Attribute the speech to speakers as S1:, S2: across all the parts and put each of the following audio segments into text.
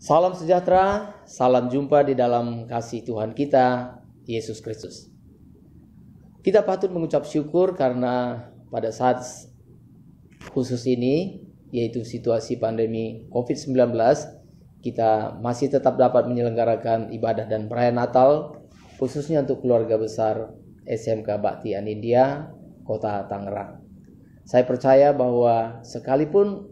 S1: Salam sejahtera, salam jumpa di dalam kasih Tuhan kita, Yesus Kristus. Kita patut mengucap syukur karena pada saat khusus ini, yaitu situasi pandemi COVID-19, kita masih tetap dapat menyelenggarakan ibadah dan perayaan Natal, khususnya untuk keluarga besar SMK Bakti Anindya, Kota Tangerang. Saya percaya bahwa sekalipun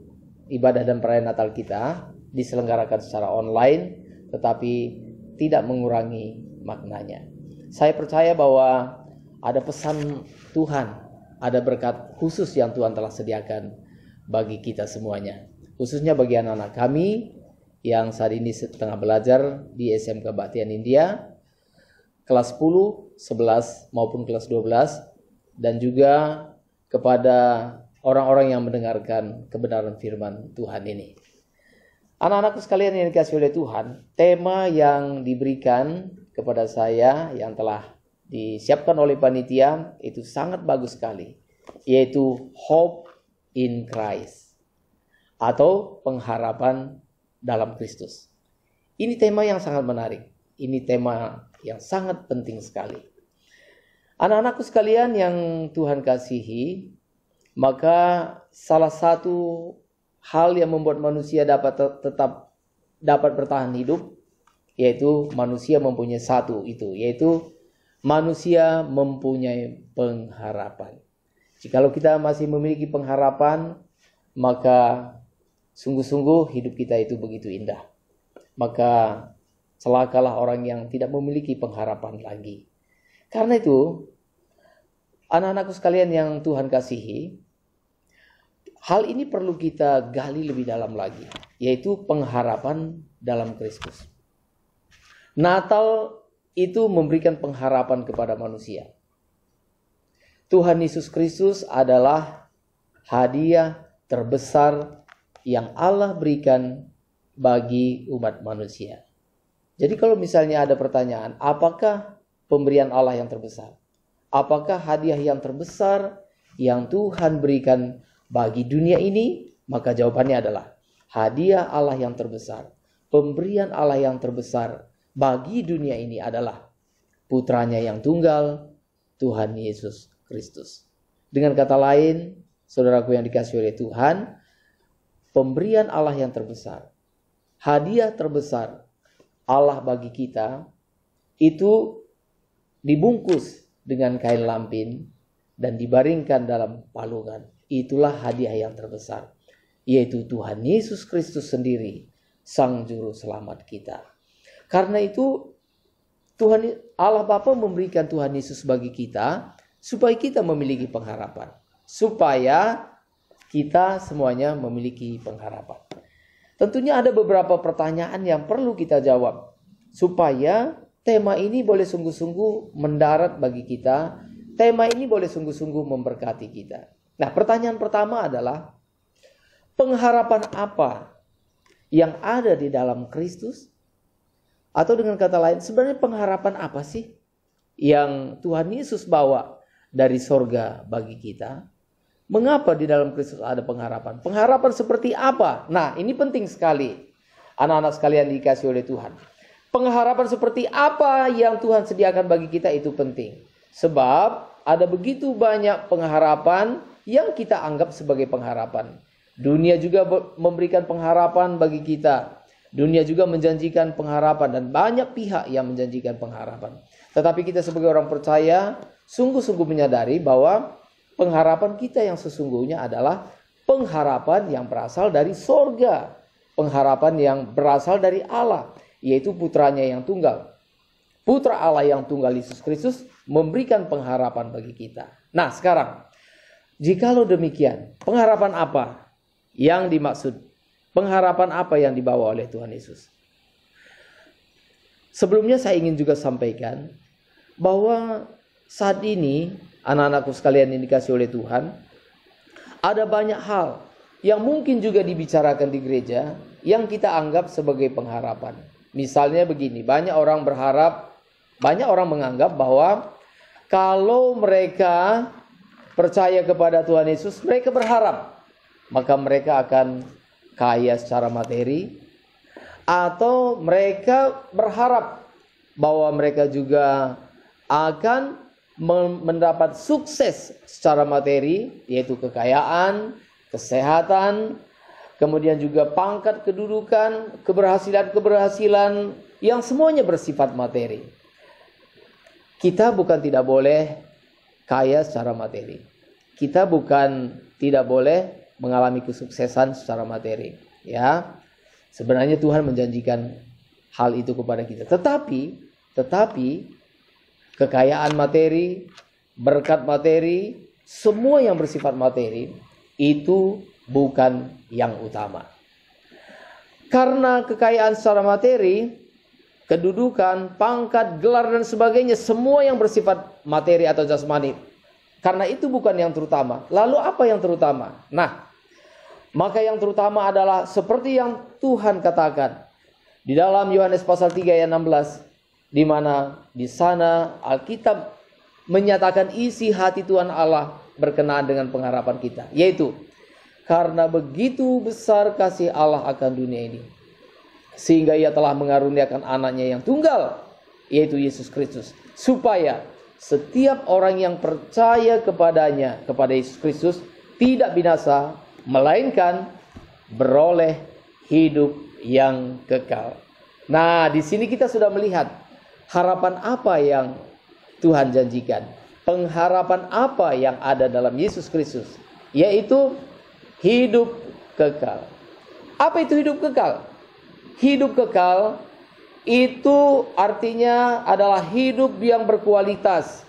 S1: ibadah dan perayaan Natal kita diselenggarakan secara online, tetapi tidak mengurangi maknanya. Saya percaya bahwa ada pesan Tuhan, ada berkat khusus yang Tuhan telah sediakan bagi kita semuanya. Khususnya bagi anak-anak kami yang saat ini sedang belajar di SMK Bakti Anindya, kelas 10, 11 maupun kelas 12, dan juga kepada orang-orang yang mendengarkan kebenaran firman Tuhan ini. Anak-anakku sekalian yang dikasihi oleh Tuhan, tema yang diberikan kepada saya yang telah disiapkan oleh panitia itu sangat bagus sekali, yaitu Hope in Christ atau pengharapan dalam Kristus. Ini tema yang sangat menarik, ini tema yang sangat penting sekali. Anak-anakku sekalian yang Tuhan kasihi, maka salah satu hal yang membuat manusia tetap dapat bertahan hidup, yaitu manusia mempunyai satu itu, yaitu manusia mempunyai pengharapan. Jikalau kita masih memiliki pengharapan, maka sungguh-sungguh hidup kita itu begitu indah. Maka celakalah orang yang tidak memiliki pengharapan lagi. Karena itu, anak-anakku sekalian yang Tuhan kasihi, hal ini perlu kita gali lebih dalam lagi, yaitu pengharapan dalam Kristus. Natal itu memberikan pengharapan kepada manusia. Tuhan Yesus Kristus adalah hadiah terbesar yang Allah berikan bagi umat manusia. Jadi kalau misalnya ada pertanyaan, apakah pemberian Allah yang terbesar? Apakah hadiah yang terbesar yang Tuhan berikan bagi dunia ini? Maka jawabannya adalah hadiah Allah yang terbesar, pemberian Allah yang terbesar bagi dunia ini adalah putranya yang tunggal, Tuhan Yesus Kristus. Dengan kata lain, saudaraku yang dikasihi oleh Tuhan, pemberian Allah yang terbesar, hadiah terbesar Allah bagi kita itu dibungkus dengan kain lampin dan dibaringkan dalam palungan. Itulah hadiah yang terbesar, yaitu Tuhan Yesus Kristus sendiri, Sang Juru Selamat kita. Karena itu Tuhan Allah Bapa memberikan Tuhan Yesus bagi kita supaya kita memiliki pengharapan, supaya kita semuanya memiliki pengharapan. Tentunya ada beberapa pertanyaan yang perlu kita jawab supaya tema ini boleh sungguh-sungguh mendarat bagi kita, tema ini boleh sungguh-sungguh memberkati kita. Nah, pertanyaan pertama adalah, pengharapan apa yang ada di dalam Kristus? Atau dengan kata lain, sebenarnya pengharapan apa sih yang Tuhan Yesus bawa dari sorga bagi kita? Mengapa di dalam Kristus ada pengharapan? Pengharapan seperti apa? Nah, ini penting sekali. Anak-anak sekalian dikasihi oleh Tuhan. Pengharapan seperti apa yang Tuhan sediakan bagi kita itu penting. Sebab ada begitu banyak pengharapan yang kita anggap sebagai pengharapan. Dunia juga memberikan pengharapan bagi kita. Dunia juga menjanjikan pengharapan dan banyak pihak yang menjanjikan pengharapan. Tetapi kita sebagai orang percaya sungguh-sungguh menyadari bahwa pengharapan kita yang sesungguhnya adalah pengharapan yang berasal dari sorga. Pengharapan yang berasal dari Allah, yaitu putranya yang tunggal. Putra Allah yang tunggal Yesus Kristus memberikan pengharapan bagi kita. Nah sekarang, jikalau demikian, pengharapan apa yang dimaksud? Pengharapan apa yang dibawa oleh Tuhan Yesus? Sebelumnya saya ingin juga sampaikan bahwa saat ini anak-anakku sekalian yang dikasihi oleh Tuhan, ada banyak hal yang mungkin juga dibicarakan di gereja yang kita anggap sebagai pengharapan. Misalnya begini, banyak orang menganggap bahwa kalau mereka percaya kepada Tuhan Yesus, mereka berharap maka mereka akan kaya secara materi, atau mereka berharap bahwa mereka juga akan mendapat sukses secara materi, yaitu kekayaan, kesehatan, kemudian juga pangkat, kedudukan, keberhasilan yang semuanya bersifat materi. Kita bukan tidak boleh kaya secara materi. Kita bukan tidak boleh mengalami kesuksesan secara materi. Ya, sebenarnya Tuhan menjanjikan hal itu kepada kita. Tetapi kekayaan materi, berkat materi, semua yang bersifat materi itu bukan yang utama. Karena kekayaan secara materi, kedudukan, pangkat, gelar dan sebagainya, semua yang bersifat materi atau jasmani, karena itu bukan yang terutama. Lalu apa yang terutama? Nah, maka yang terutama adalah seperti yang Tuhan katakan di dalam Yohanes pasal 3 ayat 16, di mana di sana Alkitab menyatakan isi hati Tuhan Allah berkenaan dengan pengharapan kita, yaitu karena begitu besar kasih Allah akan dunia ini, sehingga Ia telah mengaruniakan anaknya yang tunggal, yaitu Yesus Kristus, supaya setiap orang yang percaya kepadanya, kepada Yesus Kristus, tidak binasa, melainkan beroleh hidup yang kekal. Nah, di sini kita sudah melihat harapan apa yang Tuhan janjikan. Pengharapan apa yang ada dalam Yesus Kristus, yaitu hidup kekal. Apa itu hidup kekal? Hidup kekal itu artinya adalah hidup yang berkualitas,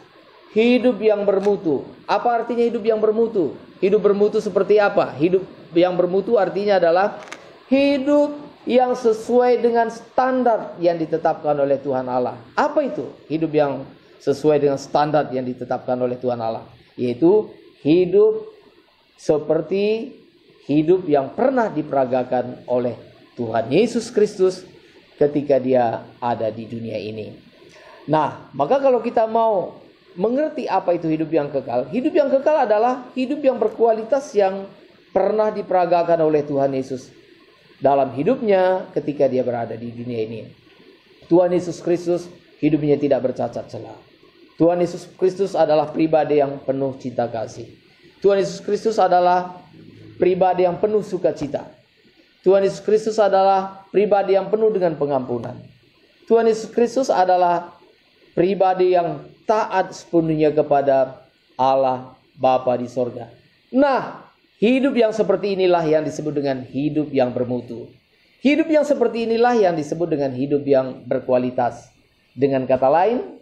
S1: hidup yang bermutu. Apa artinya hidup yang bermutu? Hidup bermutu seperti apa? Hidup yang bermutu artinya adalah hidup yang sesuai dengan standar yang ditetapkan oleh Tuhan Allah. Apa itu? Hidup yang sesuai dengan standar yang ditetapkan oleh Tuhan Allah, yaitu hidup seperti hidup yang pernah diperagakan oleh Tuhan Yesus Kristus ketika Dia ada di dunia ini. Nah, maka kalau kita mau mengerti apa itu hidup yang kekal adalah hidup yang berkualitas yang pernah diperagakan oleh Tuhan Yesus dalam hidupnya ketika Dia berada di dunia ini. Tuhan Yesus Kristus hidupnya tidak bercacat celah. Tuhan Yesus Kristus adalah pribadi yang penuh cinta kasih. Tuhan Yesus Kristus adalah pribadi yang penuh sukacita. Tuhan Yesus Kristus adalah pribadi yang penuh dengan pengampunan. Tuhan Yesus Kristus adalah pribadi yang taat sepenuhnya kepada Allah Bapa di sorga. Nah, hidup yang seperti inilah yang disebut dengan hidup yang bermutu. Hidup yang seperti inilah yang disebut dengan hidup yang berkualitas. Dengan kata lain,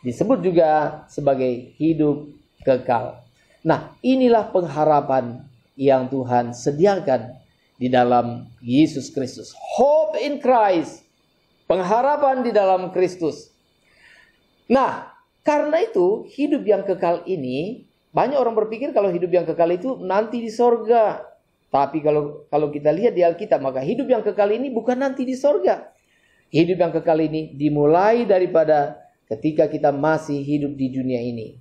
S1: disebut juga sebagai hidup kekal. Nah, inilah pengharapan yang Tuhan sediakan di dalam Yesus Kristus. Hope in Christ. Pengharapan di dalam Kristus. Nah, karena itu hidup yang kekal ini, banyak orang berpikir kalau hidup yang kekal itu nanti di sorga. Tapi kalau kita lihat di Alkitab, maka hidup yang kekal ini bukan nanti di sorga. Hidup yang kekal ini dimulai daripada ketika kita masih hidup di dunia ini.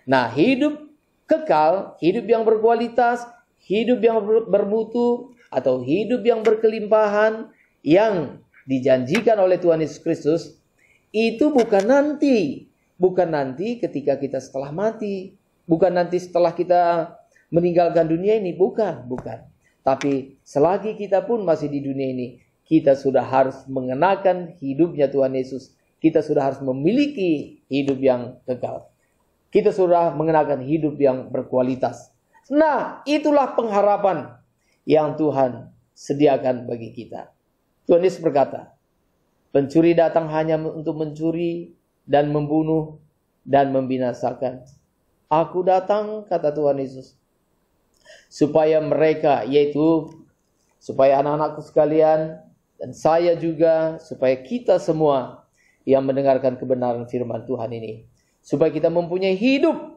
S1: Nah, hidup kekal, hidup yang berkualitas, hidup yang bermutu, atau hidup yang berkelimpahan yang dijanjikan oleh Tuhan Yesus Kristus, itu bukan nanti. Bukan nanti ketika kita setelah mati. Bukan nanti setelah kita meninggalkan dunia ini. Bukan. Tapi selagi kita pun masih di dunia ini, kita sudah harus mengenakan hidupnya Tuhan Yesus. Kita sudah harus memiliki hidup yang kekal. Kita sudah mengenakan hidup yang berkualitas. Nah, itulah pengharapan yang Tuhan sediakan bagi kita. Tuhan Yesus berkata, pencuri datang hanya untuk mencuri dan membunuh dan membinasakan. Aku datang, kata Tuhan Yesus, supaya mereka, yaitu supaya anak-anakku sekalian dan saya juga, supaya kita semua yang mendengarkan kebenaran firman Tuhan ini, supaya kita mempunyai hidup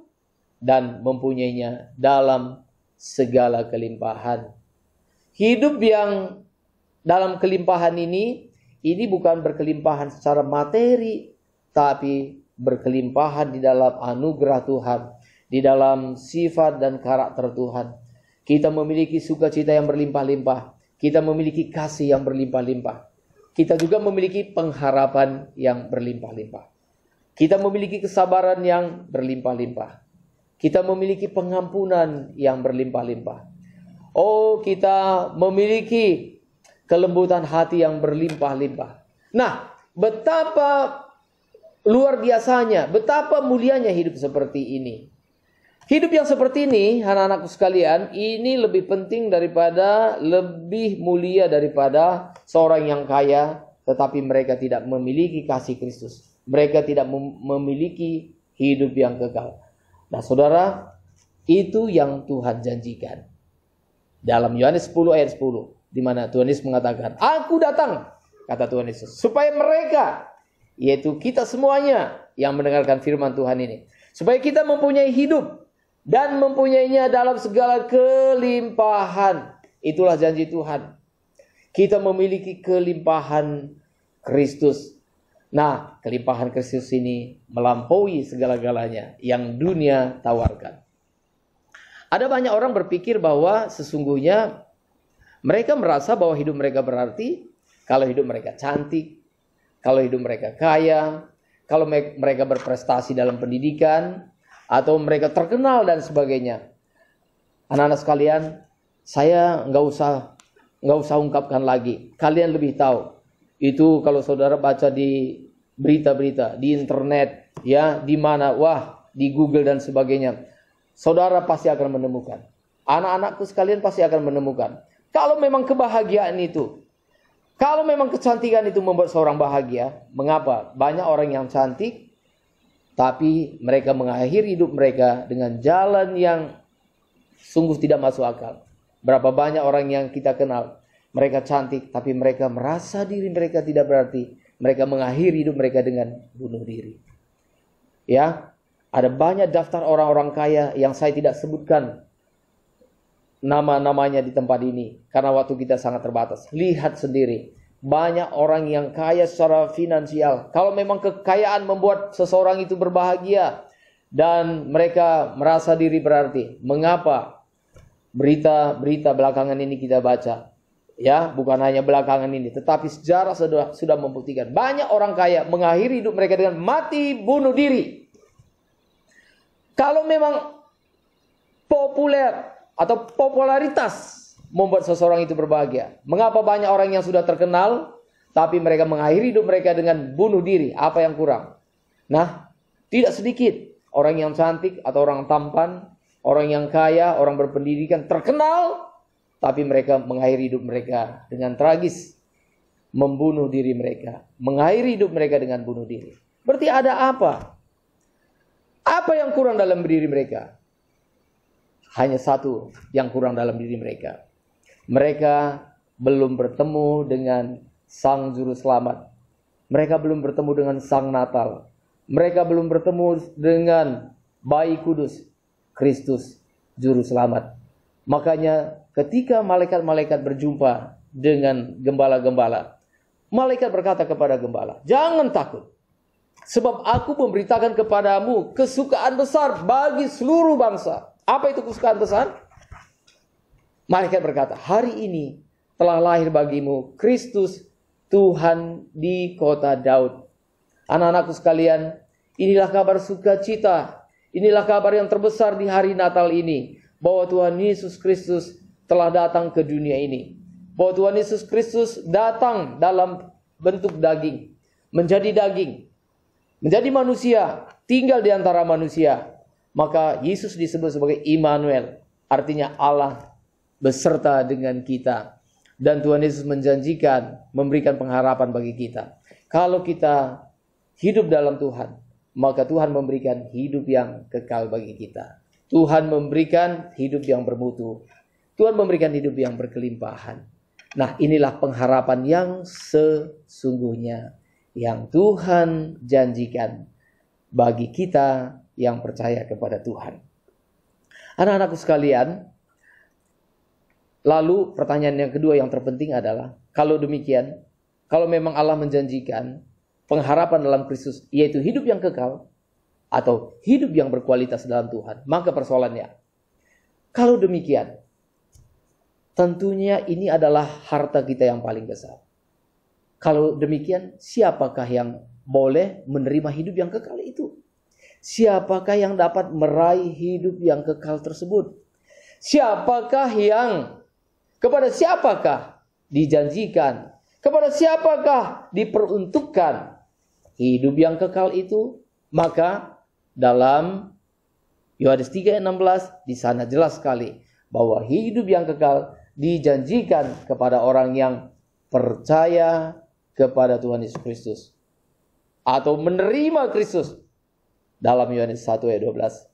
S1: dan mempunyainya dalam segala kelimpahan. Hidup yang dalam kelimpahan ini bukan berkelimpahan secara materi, tapi berkelimpahan di dalam anugerah Tuhan, di dalam sifat dan karakter Tuhan. Kita memiliki sukacita yang berlimpah-limpah, kita memiliki kasih yang berlimpah-limpah, kita juga memiliki pengharapan yang berlimpah-limpah. Kita memiliki kesabaran yang berlimpah-limpah. Kita memiliki pengampunan yang berlimpah-limpah. Oh, kita memiliki kelembutan hati yang berlimpah-limpah. Nah, betapa luar biasanya, betapa mulianya hidup seperti ini. Hidup yang seperti ini, anak-anakku sekalian, ini lebih penting daripada, lebih mulia daripada seorang yang kaya, tetapi mereka tidak memiliki kasih Kristus. Mereka tidak memiliki hidup yang kekal. Nah, saudara, itu yang Tuhan janjikan. Dalam Yohanes 10 ayat 10, di mana Tuhan Yesus mengatakan, "Aku datang," kata Tuhan Yesus, "supaya mereka," yaitu kita semuanya yang mendengarkan firman Tuhan ini, supaya kita mempunyai hidup dan mempunyainya dalam segala kelimpahan. Itulah janji Tuhan. Kita memiliki kelimpahan Kristus. Nah, kelimpahan Kristus ini melampaui segala-galanya yang dunia tawarkan. Ada banyak orang berpikir bahwa sesungguhnya mereka merasa bahwa hidup mereka berarti kalau hidup mereka cantik, kalau hidup mereka kaya, kalau mereka berprestasi dalam pendidikan, atau mereka terkenal dan sebagainya. Anak-anak sekalian, saya nggak usah ungkapkan lagi. Kalian lebih tahu. Itu kalau saudara baca di berita-berita, di internet, ya, di mana, di Google dan sebagainya, saudara pasti akan menemukan. Anak-anakku sekalian pasti akan menemukan. Kalau memang kebahagiaan itu, kalau memang kecantikan itu membuat seorang bahagia, mengapa banyak orang yang cantik tapi mereka mengakhiri hidup mereka dengan jalan yang sungguh tidak masuk akal? Berapa banyak orang yang kita kenal, mereka cantik tapi mereka merasa diri mereka tidak berarti. Mereka mengakhiri hidup mereka dengan bunuh diri. Ya, ada banyak daftar orang-orang kaya yang saya tidak sebutkan nama-namanya di tempat ini karena waktu kita sangat terbatas. Lihat sendiri. Banyak orang yang kaya secara finansial. Kalau memang kekayaan membuat seseorang itu berbahagia dan mereka merasa diri berarti, mengapa berita-berita belakangan ini kita baca? Ya, bukan hanya belakangan ini, tetapi sejarah sudah membuktikan banyak orang kaya mengakhiri hidup mereka dengan mati bunuh diri. Kalau memang populer atau popularitas membuat seseorang itu berbahagia, mengapa banyak orang yang sudah terkenal tapi mereka mengakhiri hidup mereka dengan bunuh diri? Apa yang kurang? Nah, tidak sedikit orang yang cantik atau orang tampan, orang yang kaya, orang berpendidikan, terkenal, tapi mereka mengakhiri hidup mereka dengan tragis, membunuh diri mereka, mengakhiri hidup mereka dengan bunuh diri. Berarti ada apa? Apa yang kurang dalam diri mereka? Hanya satu yang kurang dalam diri mereka. Mereka belum bertemu dengan Sang Juru Selamat. Mereka belum bertemu dengan Sang Natal. Mereka belum bertemu dengan Bayi Kudus, Kristus Juru Selamat. Makanya ketika malaikat-malaikat berjumpa dengan gembala-gembala, malaikat berkata kepada gembala, "Jangan takut, sebab aku memberitakan kepadamu kesukaan besar bagi seluruh bangsa." Apa itu kesukaan besar? Malaikat berkata, "Hari ini telah lahir bagimu Kristus Tuhan di kota Daud." Anak-anakku sekalian, inilah kabar sukacita. Inilah kabar yang terbesar di hari Natal ini. Bahwa Tuhan Yesus Kristus telah datang ke dunia ini. Bahwa Tuhan Yesus Kristus datang dalam bentuk daging. Menjadi daging. Menjadi manusia. Tinggal di antara manusia. Maka Yesus disebut sebagai Immanuel. Artinya Allah beserta dengan kita. Dan Tuhan Yesus menjanjikan memberikan pengharapan bagi kita. Kalau kita hidup dalam Tuhan, maka Tuhan memberikan hidup yang kekal bagi kita. Tuhan memberikan hidup yang bermutu. Tuhan memberikan hidup yang berkelimpahan. Nah, inilah pengharapan yang sesungguhnya yang Tuhan janjikan bagi kita yang percaya kepada Tuhan. Anak-anakku sekalian, lalu pertanyaan yang kedua yang terpenting adalah, kalau demikian, kalau memang Allah menjanjikan pengharapan dalam Kristus, yaitu hidup yang kekal, atau hidup yang berkualitas dalam Tuhan, maka persoalannya, kalau demikian, tentunya ini adalah harta kita yang paling besar. Kalau demikian, siapakah yang boleh menerima hidup yang kekal itu? Siapakah yang dapat meraih hidup yang kekal tersebut? Kepada siapakah dijanjikan? Kepada siapakah diperuntukkan hidup yang kekal itu? Maka dalam Yohanes 3:16 di sana jelas sekali bahwa hidup yang kekal dijanjikan kepada orang yang percaya kepada Tuhan Yesus Kristus atau menerima Kristus dalam Yohanes 1:12.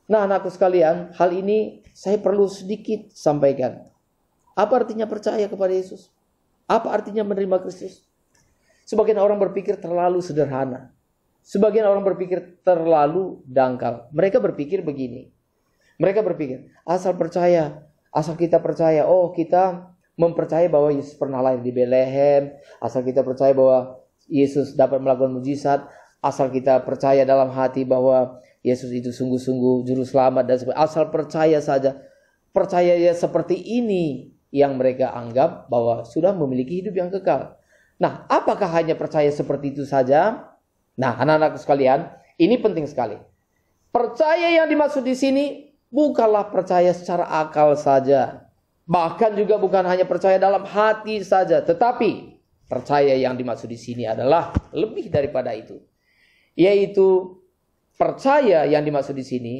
S1: Nah, anakku sekalian, hal ini saya perlu sedikit sampaikan. Apa artinya percaya kepada Yesus? Apa artinya menerima Kristus? Sebagian orang berpikir terlalu sederhana. Sebagian orang berpikir terlalu dangkal. Mereka berpikir begini. Mereka berpikir, asal kita percaya, oh kita mempercayai bahwa Yesus pernah lahir di Betlehem, asal kita percaya bahwa Yesus dapat melakukan mujizat, asal kita percaya dalam hati bahwa Yesus itu sungguh-sungguh juru selamat dan sebagainya. Asal percaya saja. Percaya seperti ini yang mereka anggap bahwa sudah memiliki hidup yang kekal. Nah, apakah hanya percaya seperti itu saja? Nah, anak-anakku sekalian, ini penting sekali. Percaya yang dimaksud di sini bukanlah percaya secara akal saja. Bahkan juga bukan hanya percaya dalam hati saja, tetapi percaya yang dimaksud di sini adalah lebih daripada itu. Yaitu percaya yang dimaksud di sini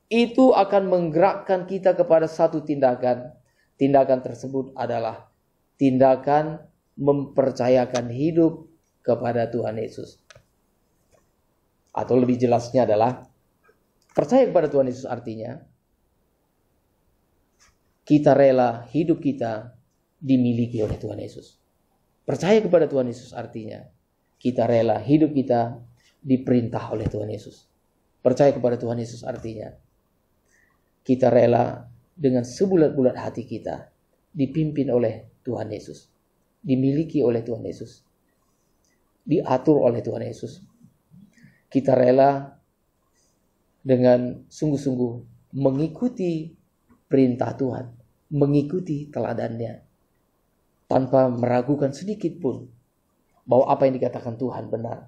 S1: itu akan menggerakkan kita kepada satu tindakan. Tindakan tersebut adalah tindakan mempercayakan hidup kepada Tuhan Yesus. Atau lebih jelasnya adalah percaya kepada Tuhan Yesus artinya kita rela hidup kita dimiliki oleh Tuhan Yesus. Percaya kepada Tuhan Yesus artinya kita rela hidup kita diperintah oleh Tuhan Yesus. Percaya kepada Tuhan Yesus artinya kita rela dengan sebulat-bulat hati kita dipimpin oleh Tuhan Yesus, dimiliki oleh Tuhan Yesus, diatur oleh Tuhan Yesus. Kita rela dengan sungguh-sungguh mengikuti perintah Tuhan, mengikuti teladannya, tanpa meragukan sedikit pun bahwa apa yang dikatakan Tuhan benar.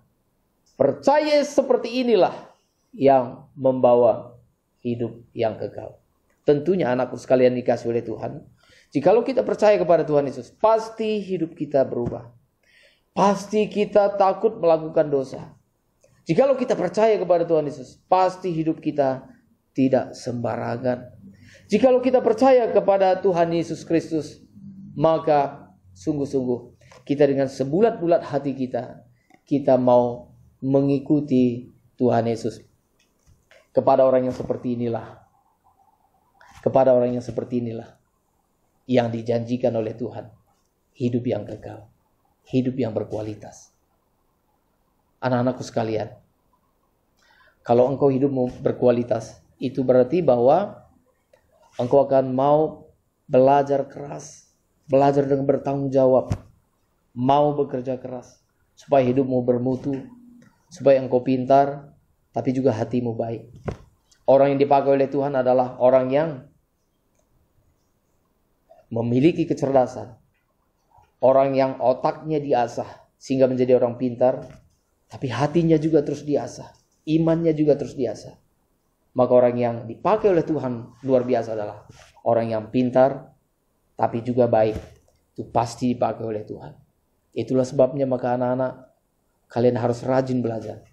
S1: Percaya seperti inilah yang membawa hidup yang kekal. Tentunya anakku sekalian dikasih oleh Tuhan, jikalau kita percaya kepada Tuhan Yesus, pasti hidup kita berubah. Pasti kita takut melakukan dosa. Jikalau kita percaya kepada Tuhan Yesus, pasti hidup kita tidak sembarangan. Jikalau kita percaya kepada Tuhan Yesus Kristus, maka sungguh-sungguh kita dengan sebulat-bulat hati kita mau mengikuti Tuhan Yesus. Kepada orang yang seperti inilah yang dijanjikan oleh Tuhan hidup yang kekal, hidup yang berkualitas. Anak-anakku sekalian, kalau engkau hidupmu berkualitas, itu berarti bahwa engkau akan mau belajar keras, belajar dengan bertanggung jawab, mau bekerja keras, supaya hidupmu bermutu, supaya engkau pintar, tapi juga hatimu baik. Orang yang dipakai oleh Tuhan adalah orang yang memiliki kecerdasan, orang yang otaknya diasah sehingga menjadi orang pintar, tapi hatinya juga terus diasah, imannya juga terus diasah. Maka orang yang dipakai oleh Tuhan luar biasa adalah orang yang pintar, tapi juga baik. Itu pasti dipakai oleh Tuhan. Itulah sebabnya maka anak-anak, kalian harus rajin belajar.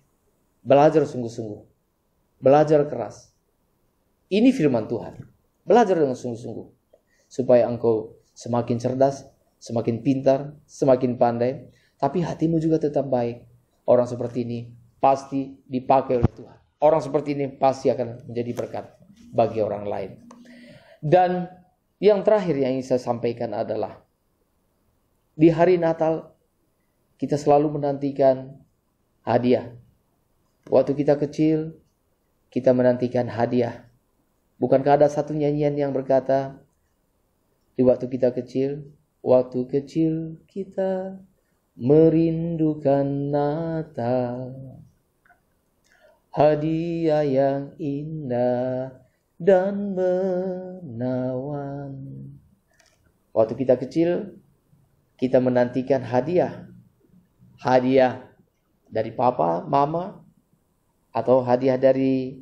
S1: Belajar sungguh-sungguh. Belajar keras. Ini firman Tuhan. Belajar dengan sungguh-sungguh. Supaya engkau semakin cerdas, semakin pintar, semakin pandai. Tapi hatimu juga tetap baik. Orang seperti ini pasti dipakai oleh Tuhan. Orang seperti ini pasti akan menjadi berkat bagi orang lain. Dan yang terakhir yang ingin saya sampaikan adalah di hari Natal kita selalu menantikan hadiah. Waktu kita kecil kita menantikan hadiah. Bukankah ada satu nyanyian yang berkata, di waktu kita kecil kita merindukan Natal, hadiah yang indah dan menawan. Waktu kita kecil, kita menantikan hadiah. hadiah dari papa, mama, atau hadiah dari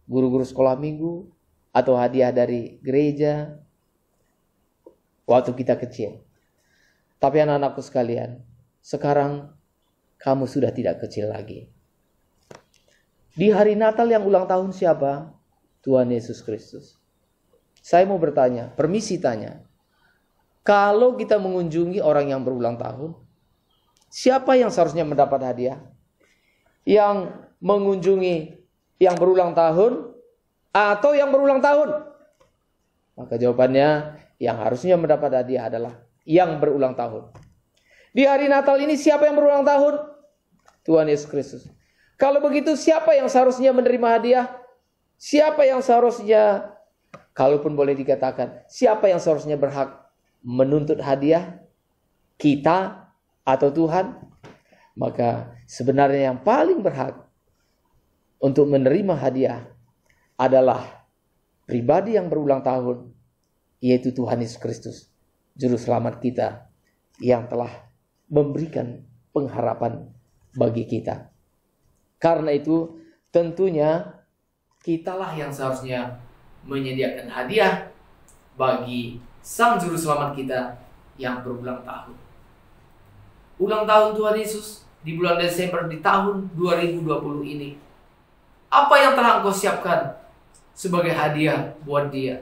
S1: guru-guru sekolah minggu, atau hadiah dari gereja waktu kita kecil. Tapi anak-anakku sekalian, sekarang kamu sudah tidak kecil lagi. Di hari Natal yang ulang tahun siapa? Tuhan Yesus Kristus. Saya mau bertanya, permisi tanya. Kalau kita mengunjungi orang yang berulang tahun, siapa yang seharusnya mendapat hadiah? Yang mengunjungi yang berulang tahun atau yang berulang tahun? Maka jawabannya, yang harusnya mendapat hadiah adalah yang berulang tahun. Di hari Natal ini siapa yang berulang tahun? Tuhan Yesus Kristus. Kalau begitu siapa yang seharusnya menerima hadiah? Siapa yang seharusnya, kalaupun boleh dikatakan, siapa yang seharusnya berhak menuntut hadiah? Kita atau Tuhan? Maka sebenarnya yang paling berhak untuk menerima hadiah adalah pribadi yang berulang tahun, yaitu Tuhan Yesus Kristus, Juru Selamat kita, yang telah memberikan pengharapan bagi kita. Karena itu tentunya kitalah yang seharusnya menyediakan hadiah bagi Sang Juru Selamat kita yang berulang tahun. Ulang tahun Tuhan Yesus di bulan Desember di tahun 2020 ini. Apa yang telah engkau siapkan sebagai hadiah buat dia?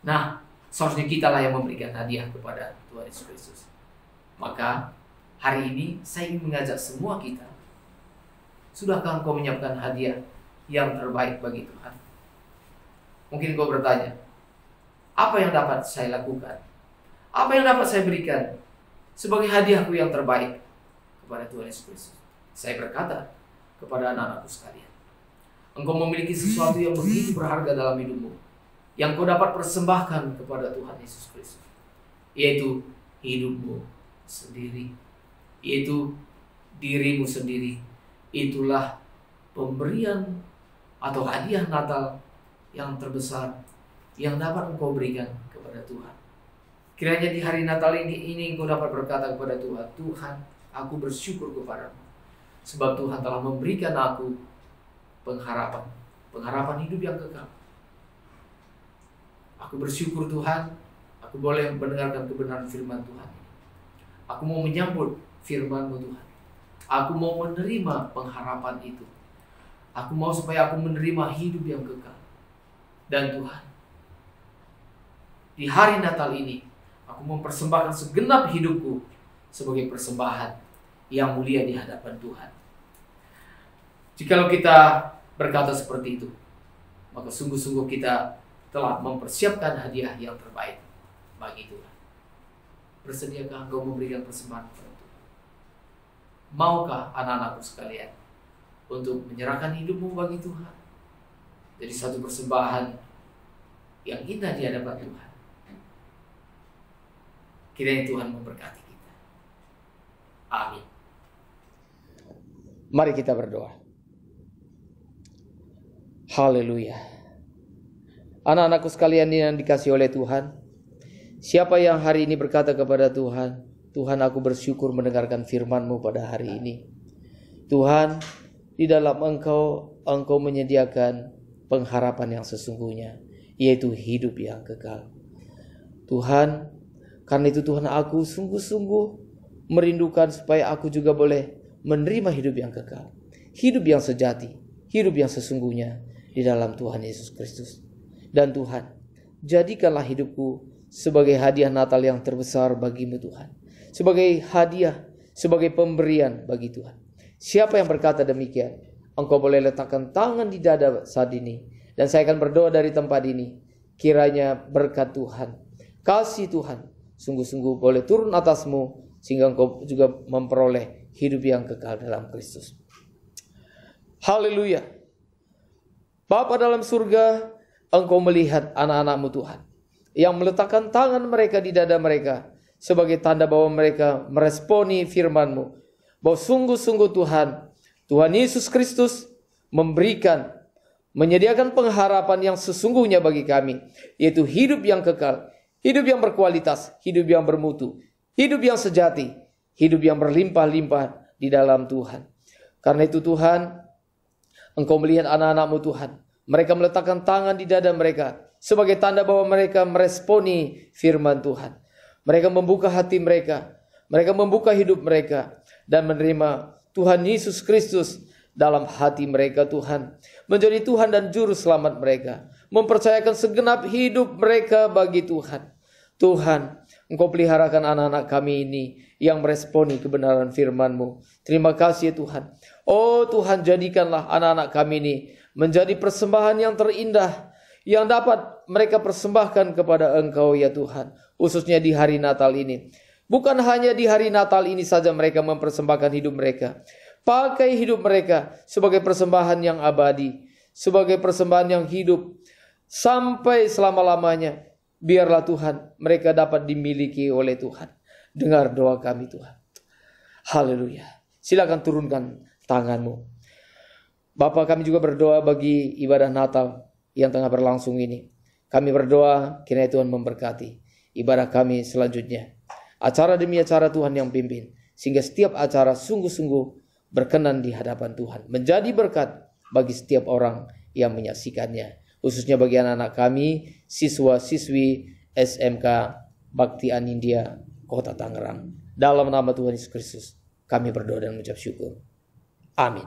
S1: Nah, seharusnya kitalah yang memberikan hadiah kepada Tuhan Yesus Kristus. Maka hari ini saya ingin mengajak semua kita. Sudahkah engkau menyiapkan hadiah yang terbaik bagi Tuhan? Mungkin engkau bertanya, apa yang dapat saya lakukan? Apa yang dapat saya berikan sebagai hadiahku yang terbaik kepada Tuhan Yesus Kristus? Saya berkata kepada anak-anakku sekalian, engkau memiliki sesuatu yang begitu berharga dalam hidupmu, yang kau dapat persembahkan kepada Tuhan Yesus Kristus, yaitu hidupmu sendiri, yaitu dirimu sendiri. Itulah pemberian atau hadiah Natal yang terbesar yang dapat engkau berikan kepada Tuhan. Kiranya di hari Natal ini engkau dapat berkata kepada Tuhan, Tuhan, aku bersyukur kepadamu, sebab Tuhan telah memberikan aku pengharapan hidup yang kekal. Aku bersyukur Tuhan, aku boleh mendengarkan kebenaran firman Tuhan. Aku mau menyambut firman-Mu Tuhan. Aku mau menerima pengharapan itu. Aku mau supaya aku menerima hidup yang kekal. Dan Tuhan, di hari Natal ini, aku mempersembahkan segenap hidupku sebagai persembahan yang mulia di hadapan Tuhan. Jikalau kita berkata seperti itu, maka sungguh-sungguh kita telah mempersiapkan hadiah yang terbaik bagi Tuhan. Bersediakah engkau memberikan persembahan kepada Tuhan? Maukah anak-anakku sekalian untuk menyerahkan hidupmu bagi Tuhan? Jadi satu persembahan yang indah di hadapan Tuhan. Kiranya Tuhan memberkati kita. Amin.
S2: Mari kita berdoa. Haleluya. Anak-anakku sekalian yang dikasihi oleh Tuhan, siapa yang hari ini berkata kepada Tuhan, Tuhan, aku bersyukur mendengarkan firman-Mu pada hari ini. Tuhan, di dalam Engkau menyediakan pengharapan yang sesungguhnya, yaitu hidup yang kekal. Tuhan, karena itu Tuhan, aku sungguh-sungguh merindukan supaya aku juga boleh menerima hidup yang kekal, hidup yang sejati, hidup yang sesungguhnya di dalam Tuhan Yesus Kristus. Dan Tuhan, jadikanlah hidupku sebagai hadiah Natal yang terbesar bagi-Mu Tuhan, sebagai hadiah, sebagai pemberian bagi Tuhan. Siapa yang berkata demikian, engkau boleh letakkan tangan di dada saat ini, dan saya akan berdoa dari tempat ini. Kiranya berkat Tuhan, kasih Tuhan sungguh-sungguh boleh turun atasmu, sehingga engkau juga memperoleh hidup yang kekal dalam Kristus. Haleluya. Bapa dalam surga, engkau melihat anak-anak-Mu Tuhan, yang meletakkan tangan mereka di dada mereka, sebagai tanda bahwa mereka meresponi firman-Mu, bahwa sungguh-sungguh Tuhan Yesus Kristus menyediakan pengharapan yang sesungguhnya bagi kami, yaitu hidup yang kekal, hidup yang berkualitas, hidup yang bermutu, hidup yang sejati, hidup yang berlimpah-limpah di dalam Tuhan. Karena itu Tuhan, Engkau melihat anak-anak-Mu Tuhan. Mereka meletakkan tangan di dada mereka sebagai tanda bahwa mereka meresponi firman Tuhan. Mereka membuka hati mereka, mereka membuka hidup mereka, dan menerima Tuhan Yesus Kristus dalam hati mereka Tuhan. Menjadi Tuhan dan Juru Selamat mereka. Mempercayakan segenap hidup mereka bagi Tuhan. Tuhan, Engkau peliharakan anak-anak kami ini yang meresponi kebenaran firman-Mu. Terima kasih ya Tuhan. Oh Tuhan, jadikanlah anak-anak kami ini menjadi persembahan yang terindah yang dapat mereka persembahkan kepada Engkau ya Tuhan. Khususnya di hari Natal ini. Bukan hanya di hari Natal ini saja mereka mempersembahkan hidup mereka. Pakai hidup mereka sebagai persembahan yang abadi. Sebagai persembahan yang hidup. Sampai selama-lamanya. Biarlah Tuhan mereka dapat dimiliki oleh Tuhan. Dengar doa kami Tuhan. Haleluya. Silakan turunkan tanganmu. Bapa, kami juga berdoa bagi ibadah Natal yang tengah berlangsung ini. Kami berdoa kiranya Tuhan memberkati ibadah kami selanjutnya. Acara demi acara Tuhan yang pimpin. Sehingga setiap acara sungguh-sungguh berkenan di hadapan Tuhan. Menjadi berkat bagi setiap orang yang menyaksikannya. Khususnya bagi anak-anak kami, siswa-siswi SMK Bakti Anindya, Kota Tangerang. Dalam nama Tuhan Yesus Kristus, kami berdoa dan mengucap syukur. Amin.